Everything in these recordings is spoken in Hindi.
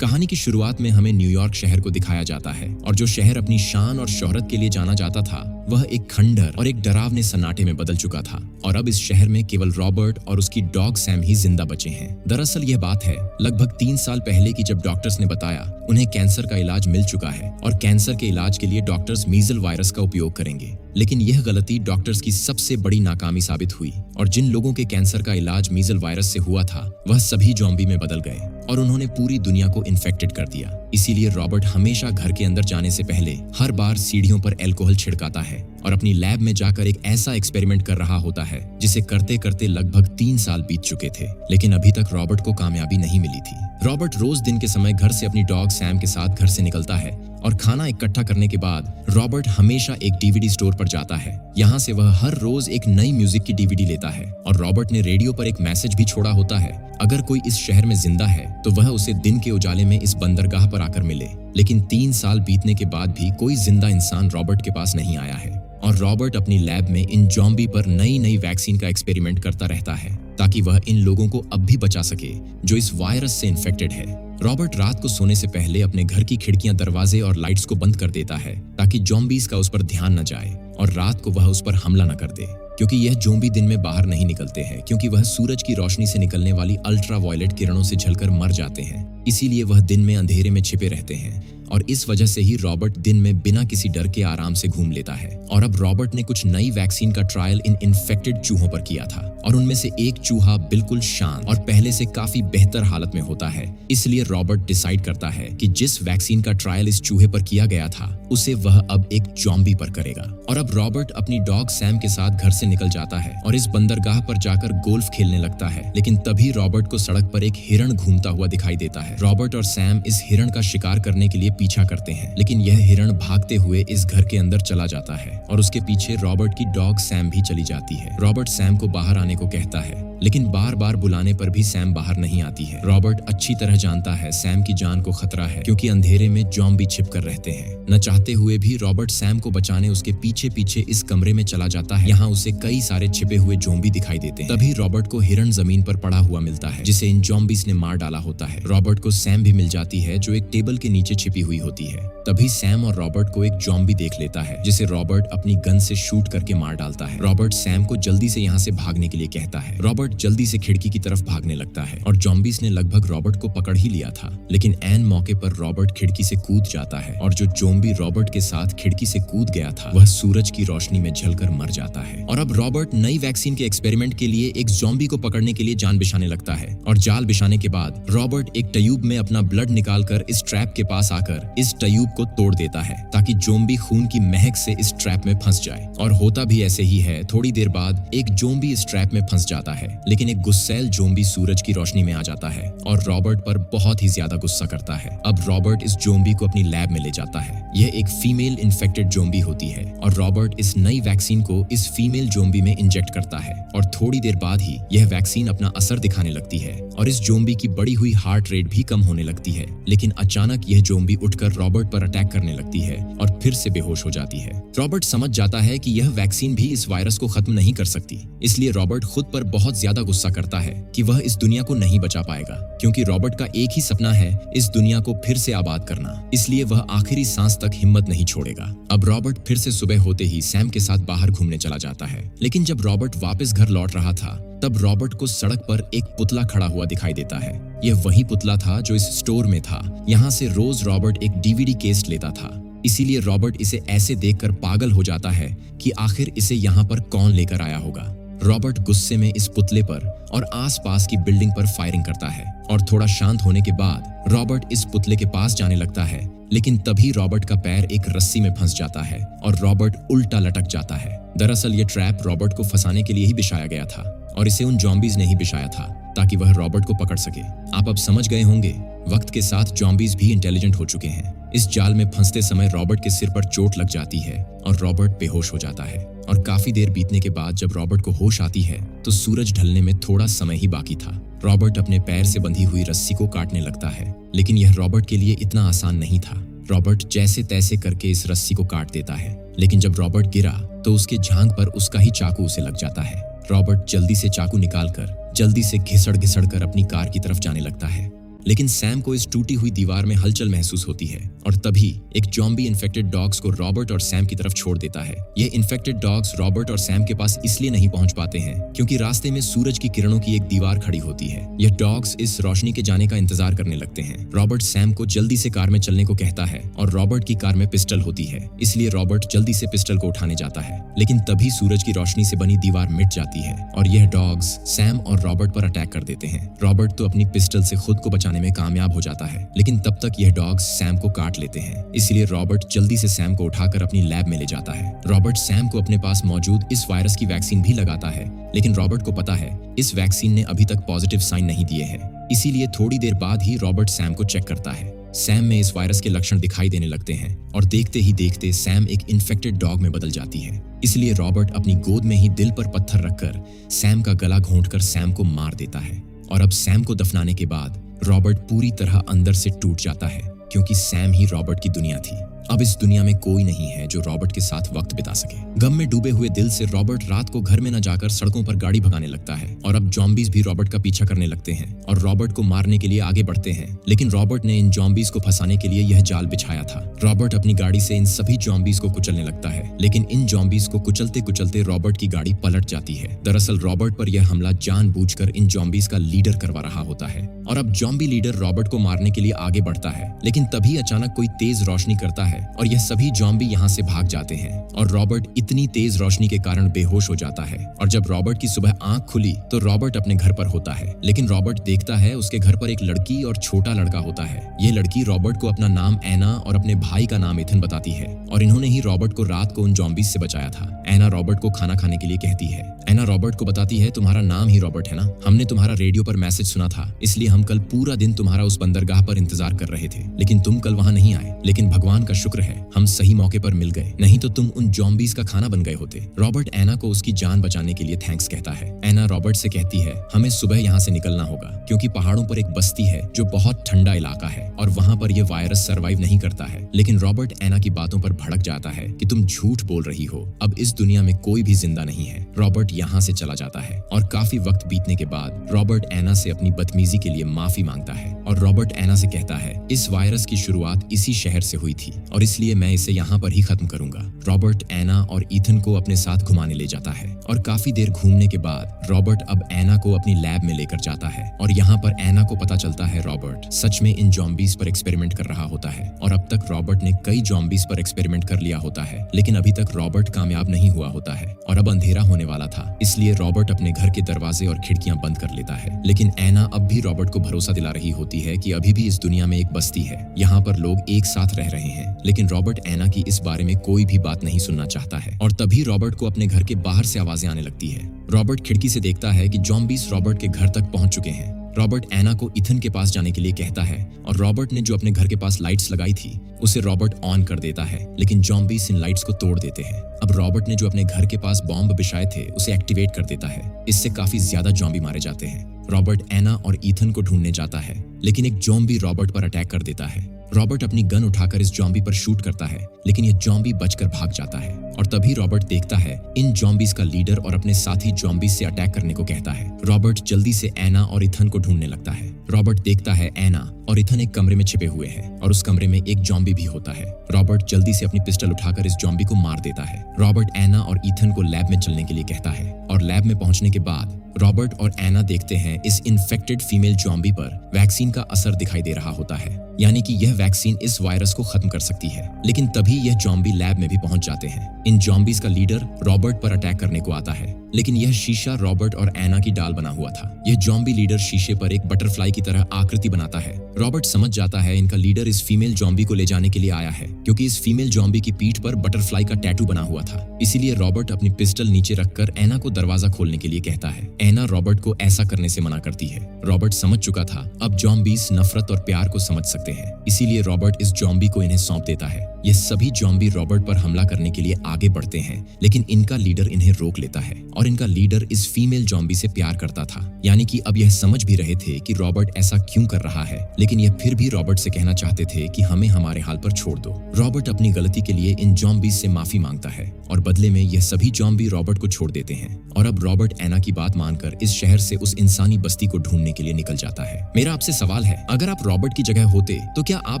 कहानी की शुरुआत में हमें न्यूयॉर्क शहर को दिखाया जाता है और जो शहर अपनी शान और शोहरत के लिए जाना जाता था वह एक खंडर और एक डरावने सन्नाटे में बदल चुका था। और अब इस शहर में केवल रॉबर्ट और उसकी डॉग सैम ही जिंदा बचे हैं। दरअसल यह बात है लगभग 3 साल पहले की, जब डॉक्टर्स ने बताया उन्हें कैंसर का इलाज मिल चुका है और कैंसर के इलाज के लिए डॉक्टर्स मीजल वायरस का उपयोग करेंगे। लेकिन यह गलती डॉक्टर्स की सबसे बड़ी नाकामी साबित हुई और जिन लोगों के कैंसर का इलाज मीजल वायरस से हुआ था वह सभी ज़ॉम्बी में बदल गए और उन्होंने पूरी दुनिया को इन्फेक्टेड कर दिया। इसीलिए रॉबर्ट हमेशा घर के अंदर जाने से पहले हर बार सीढ़ियों पर अल्कोहल छिड़काता है और अपनी लैब में जाकर एक ऐसा एक्सपेरिमेंट कर रहा होता है जिसे करते करते लगभग 3 साल बीत चुके थे, लेकिन अभी तक रॉबर्ट को कामयाबी नहीं मिली थी। रॉबर्ट रोज दिन के समय घर से अपनी डॉग सैम के साथ घर से निकलता है और खाना इकट्ठा करने के बाद रॉबर्ट हमेशा एक डीवीडी स्टोर पर जाता है। यहाँ से वह हर रोज एक नई म्यूजिक की डीवीडी लेता है और रॉबर्ट ने रेडियो पर एक मैसेज भी छोड़ा होता है, अगर कोई इस शहर में जिंदा है तो वह उसे दिन के उजाले में इस बंदरगाह पर आकर मिले। लेकिन 3 साल बीतने के बाद भी कोई जिंदा इंसान रॉबर्ट के पास नहीं आया है और रॉबर्ट अपनी लैब में इन ज़ॉम्बी पर नई वैक्सीन का एक्सपेरिमेंट करता रहता है ताकि वह इन लोगों को अब भी बचा सके जो इस वायरस से इन्फेक्टेड है। रॉबर्ट रात को सोने से पहले अपने घर की खिड़कियां, दरवाजे और लाइट्स को बंद कर देता है ताकि ज़ॉम्बीज का उस पर ध्यान न जाए और रात को वह उस पर हमला न कर दे, क्योंकि यह ज़ॉम्बी दिन में बाहर नहीं निकलते हैं क्योंकि वह सूरज की रोशनी से निकलने वाली अल्ट्रावायलेट किरणों से झलकर मर जाते हैं। इसीलिए वह दिन में अंधेरे में छिपे रहते हैं और इस वजह से ही रॉबर्ट दिन में बिना किसी डर के आराम से घूम लेता है। और अब रॉबर्ट ने कुछ नई वैक्सीन का ट्रायल इन इन्फेक्टेड चूहों पर किया था और उनमें से एक चूहा बिल्कुल शांत और पहले से काफी बेहतर हालत में होता है। इसलिए रॉबर्ट डिसाइड करता है कि जिस वैक्सीन का ट्रायल इस चूहे पर किया गया था उसे वह अब एक ज़ॉम्बी पर करेगा। और अब रॉबर्ट अपनी डॉग सैम के साथ घर से निकल जाता है और इस बंदरगाह पर जाकर गोल्फ खेलने लगता है। लेकिन तभी रॉबर्ट को सड़क पर एक हिरण घूमता हुआ दिखाई देता है। रॉबर्ट और सैम इस हिरण का शिकार करने के लिए पीछा करते हैं, लेकिन यह हिरण भागते हुए इस घर के अंदर चला जाता है और उसके पीछे रॉबर्ट की डॉग सैम भी चली जाती है। रॉबर्ट सैम को बाहर आने को कहता है, लेकिन बार बार बुलाने पर भी सैम बाहर नहीं आती है। रॉबर्ट अच्छी तरह जानता है सैम की जान को खतरा है क्योंकि अंधेरे में ज़ॉम्बी छिपकर रहते हैं। न चाहते हुए भी रॉबर्ट सैम को बचाने उसके पीछे पीछे इस कमरे में चला जाता है। यहाँ उसे कई सारे छिपे हुए ज़ॉम्बी दिखाई देते हैं। तभी रॉबर्ट को हिरण जमीन पर पड़ा हुआ मिलता है जिसे इन ज़ॉम्बीज ने मार डाला होता है। रॉबर्ट को सैम भी मिल जाती है जो एक टेबल के नीचे छिपी हुई होती है। तभी सैम और रॉबर्ट को एक ज़ॉम्बी देख लेता है जिसे रॉबर्ट अपनी गन से शूट करके मार डालता है। रॉबर्ट सैम को जल्दी से यहाँ से भागने के लिए कहता है। रॉबर्ट जल्दी से खिड़की की तरफ भागने लगता है और ज़ॉम्बीज ने लगभग रॉबर्ट को पकड़ ही लिया था, लेकिन ऐन मौके पर रॉबर्ट खिड़की से कूद जाता है और जो ज़ॉम्बी रॉबर्ट के साथ खिड़की से कूद गया था वह सूरज की रोशनी में जलकर मर जाता है। और अब रॉबर्ट नई वैक्सीन के एक्सपेरिमेंट के लिए एक ज़ॉम्बी को पकड़ने के लिए जाल बिछाने लगता है और जाल बिछाने के बाद रॉबर्ट एक ट्यूब में अपना ब्लड निकालकर इस ट्रैप के पास आकर इस ट्यूब को तोड़ देता है ताकि ज़ॉम्बी खून की महक से इस ट्रैप में फंस जाए। और होता भी ऐसे ही है। थोड़ी देर बाद एक ज़ॉम्बी इस ट्रैप में फंस जाता है, लेकिन एक गुस्सैल ज़ॉम्बी सूरज की रोशनी में आ जाता है और रॉबर्ट पर बहुत ही ज्यादा गुस्सा करता है। अब रॉबर्ट इस ज़ॉम्बी को अपनी लैब में ले जाता है। यह एक फीमेल इन्फेक्टेड ज़ॉम्बी होती है और रॉबर्ट इस नई वैक्सीन को इस फीमेल ज़ॉम्बी में इंजेक्ट करता है और थोड़ी देर बाद ही यह वैक्सीन अपना असर दिखाने लगती है और इस ज़ॉम्बी की बढ़ी हुई हार्ट रेट भी कम होने लगती है। लेकिन अचानक यह ज़ॉम्बी उठकर रॉबर्ट पर अटैक करने लगती है और फिर से बेहोश हो जाती है। रॉबर्ट समझ जाता है कि यह वैक्सीन भी इस वायरस को खत्म नहीं कर सकती, इसलिए रॉबर्ट खुद पर बहुत ज्यादा गुस्सा करता है कि वह इस दुनिया को नहीं बचा पाएगा, क्योंकि रॉबर्ट का एक ही सपना है इस दुनिया को फिर से आबाद करना। इसलिए वह आखिरी सांस तक हिम्मत नहीं छोड़ेगा। अब रॉबर्ट फिर से सुबह होते ही सैम के साथ बाहर घूमने चला जाता है, लेकिन जब रॉबर्ट वापस घर लौट रहा था तब रॉबर्ट को सड़क पर एक पुतला खड़ा हुआ दिखाई देता है। यह वही पुतला था जो इस स्टोर में था। यहाँ से रोज रॉबर्ट एक डीवीडी केस लेता था, इसीलिए रॉबर्ट इसे ऐसे देखकर पागल हो जाता है कि आखिर इसे यहाँ पर कौन लेकर आया होगा। रॉबर्ट गुस्से में इस पुतले पर और आसपास की बिल्डिंग पर फायरिंग करता है और थोड़ा शांत होने के बाद रॉबर्ट इस पुतले के पास जाने लगता है, लेकिन तभी रॉबर्ट का पैर एक रस्सी में फंस जाता है और रॉबर्ट उल्टा लटक जाता है। दरअसल ये ट्रैप रॉबर्ट को फंसाने के लिए ही बिछाया गया था और इसे उन ज़ॉम्बीज ने ही बिछाया था ताकि वह रॉबर्ट को पकड़ सके। आप अब समझ गए होंगे, वक्त के साथ ज़ॉम्बीज भी इंटेलिजेंट हो चुके हैं। इस जाल में फंसते समय रॉबर्ट के सिर पर चोट लग जाती है और रॉबर्ट बेहोश हो जाता है। और काफी देर बीतने के बाद जब रॉबर्ट को होश आती है तो सूरज ढलने में थोड़ा समय ही बाकी था। रॉबर्ट अपने पैर से बंधी हुई रस्सी को काटने लगता है, लेकिन यह रॉबर्ट के लिए इतना आसान नहीं था। रॉबर्ट जैसे तैसे करके इस रस्सी को काट देता है, लेकिन जब रॉबर्ट गिरा तो उसके झांग पर उसका ही चाकू उसे लग जाता है। रॉबर्ट जल्दी से चाकू निकालकर जल्दी से घिसड़ घिसड़ कर अपनी कार की तरफ जाने लगता है। लेकिन सैम को इस टूटी हुई दीवार में हलचल महसूस होती है और तभी एक जॉम्बी इन्फेक्टेड डॉग्स को रॉबर्ट और सैम की तरफ छोड़ देता है। ये इन्फेक्टेड डॉग्स रॉबर्ट और सैम के पास इसलिए नहीं पहुंच पाते हैं क्योंकि रास्ते में सूरज की किरणों की एक दीवार खड़ी होती है। यह डॉग्स इस रोशनी के जाने का इंतजार करने लगते हैं। रॉबर्ट सैम को जल्दी से कार में चलने को कहता है और रॉबर्ट की कार में पिस्टल होती है, इसलिए रॉबर्ट जल्दी से पिस्टल को उठाने जाता है। लेकिन तभी सूरज की रोशनी से बनी दीवार मिट जाती है और यह डॉग्स सैम और रॉबर्ट पर अटैक कर देते हैं। रॉबर्ट तो अपनी पिस्टल से खुद को बचाने में कामयाब हो जाता है, लेकिन तब तक यह डॉग्स सैम को काट लेते हैं। इसलिए रॉबर्ट जल्दी से सैम को उठाकर अपनी लैब में ले जाता है। रॉबर्ट सैम को अपने पास मौजूद इस वायरस की वैक्सीन भी लगाता है, लेकिन रॉबर्ट को पता है इस वैक्सीन ने अभी तक पॉजिटिव साइन नहीं दिए हैं। इसीलिए थोड़ी देर बाद ही रॉबर्ट सैम को चेक करता है। सैम में इस वायरस के लक्षण दिखाई देने लगते हैं और देखते ही देखते सैम एक इन्फेक्टेड डॉग में बदल जाती है। इसलिए रॉबर्ट अपनी गोद में ही दिल पर पत्थर रखकर सैम का गला घोंटकर सैम को मार देता है। और अब सैम को दफनाने के बाद रॉबर्ट पूरी तरह अंदर से टूट जाता है क्योंकि सैम ही रॉबर्ट की दुनिया थी। अब इस दुनिया में कोई नहीं है जो रॉबर्ट के साथ वक्त बिता सके। गम में डूबे हुए दिल से रॉबर्ट रात को घर में न जाकर सड़कों पर गाड़ी भगाने लगता है और अब जॉम्बीज भी रॉबर्ट का पीछा करने लगते हैं और रॉबर्ट को मारने के लिए आगे बढ़ते हैं। लेकिन रॉबर्ट ने इन जॉम्बीज को फंसाने के लिए यह जाल बिछाया था। रॉबर्ट अपनी गाड़ी से इन सभी जॉम्बीज को कुचलने लगता है, लेकिन इन जॉम्बीज को कुचलते कुचलते रॉबर्ट की गाड़ी पलट जाती है। दरअसल रॉबर्ट पर यह हमला जानबूझकर इन जॉम्बीज का लीडर करवा रहा होता है और अब जॉम्बी लीडर रॉबर्ट को मारने के लिए आगे बढ़ता है, लेकिन तभी अचानक कोई तेज रोशनी करता है और यह सभी जॉम्बी यहाँ से भाग जाते हैं और रॉबर्ट इतनी तेज रोशनी के कारण बेहोश हो जाता है। और जब रॉबर्ट की सुबह आंख खुली तो रॉबर्ट अपने घर पर होता है, लेकिन रॉबर्ट देखता है उसके घर पर एक लड़की और छोटा लड़का होता है। ये लड़की रॉबर्ट को अपना नाम एना और अपने भाई का नाम इथन बताती है और इन्होंने ही रॉबर्ट को रात को उन जॉम्बीज से बचाया था। एना रॉबर्ट को खाना खाने के लिए कहती है। एना रॉबर्ट को बताती है, तुम्हारा नाम ही रॉबर्ट है ना? हमने तुम्हारा रेडियो पर मैसेज सुना था, इसलिए हम कल पूरा दिन तुम्हारा उस बंदरगाह पर इंतजार कर रहे थे, लेकिन तुम कल वहाँ नहीं आए। लेकिन भगवान का शुक्र है हम सही मौके पर मिल गए, नहीं तो तुम उन जॉम्बीज का खाना बन गए होते। रॉबर्ट एना को उसकी जान बचाने के लिए थैंक्स कहता है। एना रॉबर्ट से कहती है, हमें सुबह यहाँ से निकलना होगा क्योंकि पहाड़ों पर एक बस्ती है जो बहुत ठंडा इलाका है और वहाँ पर यह वायरस सर्वाइव नहीं करता है। लेकिन रॉबर्ट एना की बातों पर भड़क जाता है कि तुम झूठ बोल रही हो, अब इस दुनिया में कोई भी जिंदा नहीं है। रॉबर्ट यहाँ से चला जाता है और काफी वक्त बीतने के बाद रॉबर्ट एना से अपनी बदतमीजी के लिए माफी मांगता है और रॉबर्ट एना से कहता है, इस वायरस की शुरुआत इसी शहर से हुई थी और इसलिए मैं इसे यहाँ पर ही खत्म करूंगा। रॉबर्ट एना और ईथन को अपने साथ घुमाने ले जाता है और काफी देर घूमने के बाद रॉबर्ट अब एना को अपनी लैब में लेकर जाता है और यहाँ पर एना को पता चलता है रॉबर्ट सच में इन जॉम्बीज पर एक्सपेरिमेंट कर रहा होता है और अब तक रॉबर्ट ने कई जॉम्बीज पर एक्सपेरिमेंट कर लिया होता है, लेकिन अभी तक रॉबर्ट कामयाब नहीं हुआ होता है और अब अंधेरा होने वाला था, इसलिए रॉबर्ट अपने घर के दरवाजे और खिड़कियां बंद कर लेता है। लेकिन एना अब भी रॉबर्ट को भरोसा दिला रही होती है कि अभी भी इस दुनिया में एक बस्ती है, यहाँ पर लोग एक साथ रह रहे हैं। लेकिन रॉबर्ट एना की इस बारे में कोई भी बात नहीं सुनना चाहता है और तभी रॉबर्ट को अपने घर के बाहर से आवाजें आने लगती है। रॉबर्ट खिड़की से देखता है कि जॉम्बीज रॉबर्ट के घर तक पहुंच चुके हैं। रॉबर्ट एना को इथन के पास जाने के लिए कहता है और रॉबर्ट ने जो अपने घर के पास लाइट्स लगाई थी उसे रॉबर्ट ऑन कर देता है, लेकिन जॉम्बीज इन लाइट्स को तोड़ देते हैं। अब रॉबर्ट ने जो अपने घर के पास बॉम्ब बिछाए थे उसे एक्टिवेट कर देता है, इससे काफी ज्यादा जॉम्बी मारे जाते हैं। रॉबर्ट एना और ईथन को ढूंढने जाता है, लेकिन एक जॉम्बी रॉबर्ट पर अटैक कर देता है। रॉबर्ट अपनी गन उठाकर इस जॉम्बी पर शूट करता है, लेकिन यह जॉम्बी बचकर भाग जाता है और तभी रॉबर्ट देखता है इन जॉम्बीज का लीडर और अपने साथी जॉम्बीज से अटैक करने को कहता है। रॉबर्ट जल्दी से एना और इथन को ढूंढने लगता है। रॉबर्ट देखता है एना और इथन एक कमरे में छिपे हुए हैं और उस कमरे में एक जॉम्बी भी होता है। रॉबर्ट जल्दी से अपनी पिस्टल उठाकर इस जॉम्बी को मार देता है। रॉबर्ट एना और इथन को लैब में चलने के लिए कहता है और लैब में पहुंचने के बाद रॉबर्ट और एना देखते हैं इस इन्फेक्टेड फीमेल जॉम्बी पर वैक्सीन का असर दिखाई दे रहा होता है, यानी कि यह वैक्सीन इस वायरस को खत्म कर सकती है। लेकिन तभी यह जॉम्बी लैब में भी पहुंच जाते हैं। इन जॉम्बीज का लीडर रॉबर्ट पर अटैक करने को आता है, लेकिन यह शीशा रॉबर्ट और एना की डाल बना हुआ था। यह जॉम्बी लीडर शीशे पर एक बटरफ्लाई की तरह आकृति बनाता है। रॉबर्ट समझ जाता है इनका लीडर इस फीमेल जॉम्बी को ले जाने के लिए आया है, क्योंकि इस फीमेल जॉम्बी की पीठ पर बटरफ्लाई का टैटू बना हुआ था। इसीलिए रॉबर्ट अपनी पिस्टल नीचे रखकर एना को दरवाजा खोलने के लिए कहता है। एना रॉबर्ट को ऐसा करने से मना करती है। रॉबर्ट समझ चुका था अब जॉम्बीज नफरत और प्यार को समझ सकते हैं, इसीलिए रॉबर्ट इस जॉम्बी को इन्हें सौंप देता है। ये सभी जॉम्बी रॉबर्ट पर हमला करने के लिए आगे बढ़ते हैं, लेकिन इनका लीडर इन्हें रोक लेता है और इनका लीडर इस फीमेल जॉम्बी से प्यार करता था। यानी कि अब यह समझ भी रहे थे कि रॉबर्ट ऐसा क्यों कर रहा है, लेकिन यह फिर भी रॉबर्ट से कहना चाहते थे कि हमें हमारे हाल पर छोड़ दो। रॉबर्ट अपनी गलती के लिए इन जॉम्बीज से माफी मांगता है और बदले में यह सभी जॉम्बी रॉबर्ट को छोड़ देते हैं और अब रॉबर्ट एना की बात मानकर इस शहर से उस इंसानी बस्ती को ढूंढने के लिए निकल जाता है। मेरा आपसे सवाल है, अगर आप रॉबर्ट की जगह होते तो क्या आप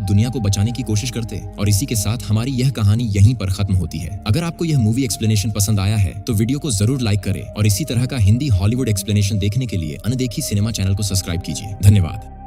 दुनिया को बचाने की कोशिश करते? और इसी के साथ हमारी यह कहानी यहीं पर खत्म होती है। अगर आपको यह मूवी एक्सप्लेनेशन पसंद आया है तो वीडियो को जरूर लाइक करें और इसी तरह का हिंदी हॉलीवुड एक्सप्लेनेशन देखने के लिए अनदेखी सिनेमा चैनल को सब्सक्राइब कीजिए। धन्यवाद।